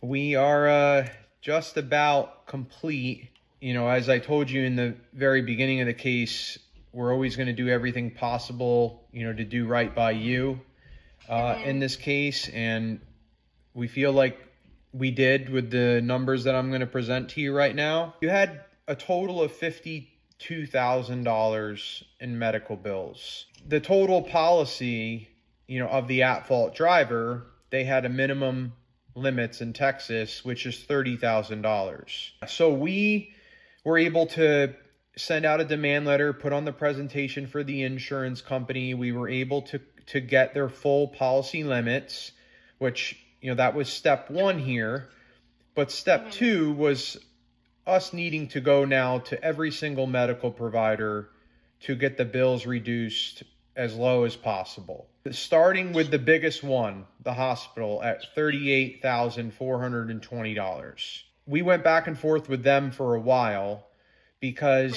We are just about complete. You know, as I told you in the very beginning of the case, we're always going to do everything possible, you know, to do right by you in this case. And we feel like we did with the numbers that I'm going to present to you right now. You had a total of $52,000 in medical bills. The total policy, you know, of the at-fault driver, they had a minimum limits in Texas, which is $30,000. So we were able to send out a demand letter, put on the presentation for the insurance company. We were able to get their full policy limits, which, you know, that was step one here. But step two was us needing to go now to every single medical provider to get the bills reduced as low as possible. Starting with the biggest one, the hospital, at $38,420. We went back and forth with them for a while because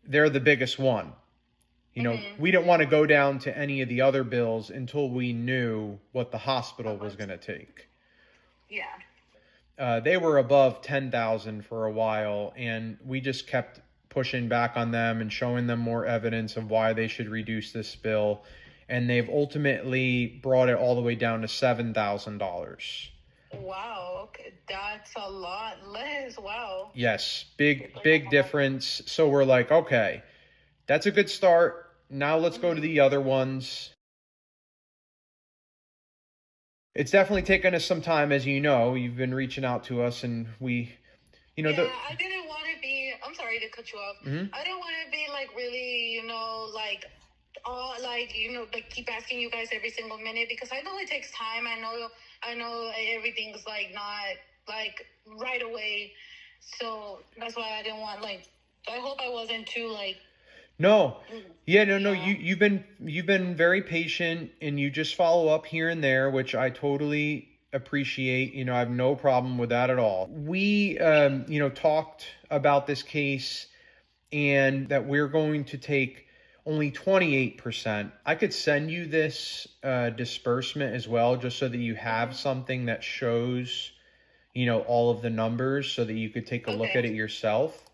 they're the biggest one. You know, we didn't want to go down to any of the other bills until we knew what the hospital was going to take. Yeah. They were above 10,000 for a while, and we just kept pushing back on them and showing them more evidence of why they should reduce this bill. And they've ultimately brought it all the way down to $7,000. Wow, okay. That's a lot less. Wow. Yes, big difference. So we're like, okay, that's a good start. Now let's go to the other ones. It's definitely taken us some time, as you know. You've been reaching out to us, and we, you know, I didn't want to be, I'm sorry to cut you off. I didn't want to be like really, you know, like keep asking you guys every single minute, because I know it takes time. I know everything's like not like right away. So that's why I didn't want I hope I wasn't too No. Yeah, no. You've been very patient, and you just follow up here and there, which I totally appreciate. You know, I have no problem with that at all. We, you know, talked about this case and that we're going to take only 28%. I could send you this disbursement as well, just so that you have something that shows, you know, all of the numbers so that you could take a look at it yourself.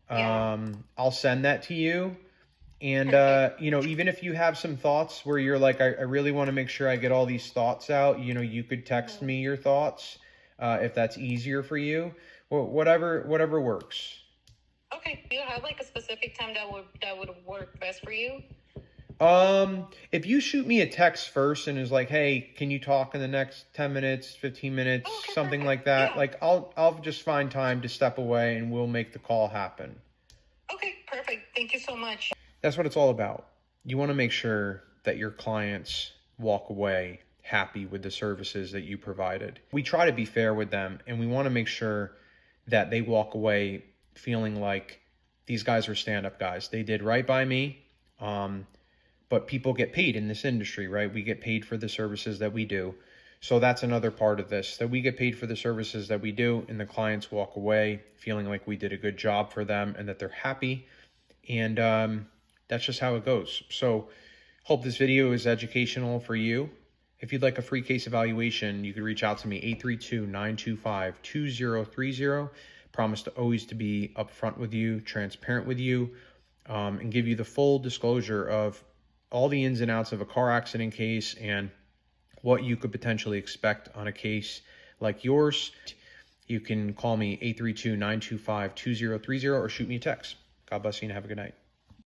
I'll send that to you. And, you know, even if you have some thoughts where you're like, I really want to make sure I get all these thoughts out, you know, you could text me your thoughts if that's easier for you. Well, whatever works. Okay. Do you have like a specific time that would work best for you? If you shoot me a text first and is like, hey, can you talk in the next 10 minutes, 15 minutes, something like that, like I'll just find time to step away and we'll make the call happen. Okay, perfect. Thank you so much. That's what it's all about. You want to make sure that your clients walk away happy with the services that you provided. We try to be fair with them, and we want to make sure that they walk away feeling like these guys are stand-up guys. They did right by me. But people get paid in this industry, right? We get paid for the services that we do. So that's another part of this, that we get paid for the services that we do, and the clients walk away feeling like we did a good job for them and that they're happy. And that's just how it goes. So hope this video is educational for you. If you'd like a free case evaluation, you can reach out to me, 832-925-2030. Promise to always to be upfront with you, transparent with you, and give you the full disclosure of all the ins and outs of a car accident case and what you could potentially expect on a case like yours. You can call me 832-925-2030 or shoot me a text. God bless you and have a good night.